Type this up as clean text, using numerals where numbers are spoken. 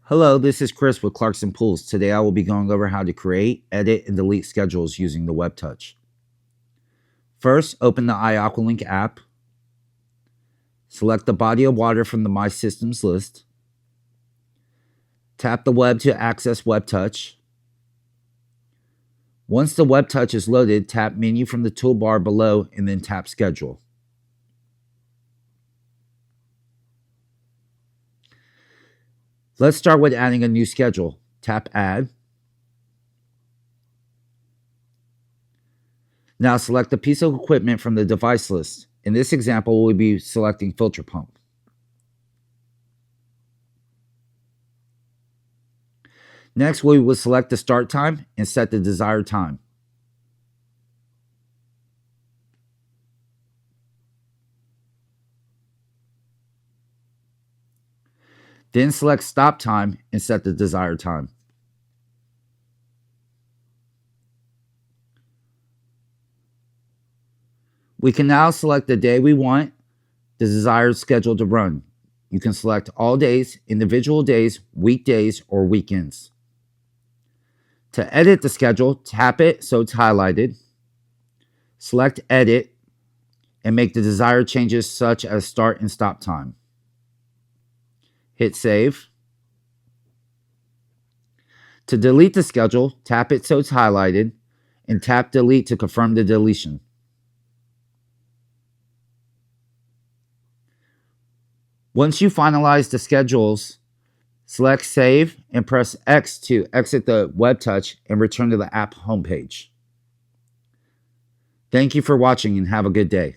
Hello, this is Chris with Clarkson Pools. Today I will be going over how to create, edit, and delete schedules using the web touch. First, open the iAquaLink app. Select the body of water from the My Systems list. Tap the web to access web touch. Once the web touch is loaded, tap Menu from the toolbar below and then tap Schedule. Let's start with adding a new schedule. Tap Add. Now select the piece of equipment from the device list. In this example, we'll be selecting filter pump. Next, we will select the start time and set the desired time. Then select stop time and set the desired time. We can now select the day we want the desired schedule to run. You can select all days, individual days, weekdays, or weekends. To edit the schedule, tap it so it's highlighted. Select Edit and make the desired changes such as start and stop time. Hit Save. To delete the schedule, tap it so it's highlighted and tap Delete to confirm the deletion. Once you finalize the schedules, select Save and press X to exit the web touch and return to the app homepage. Thank you for watching and have a good day.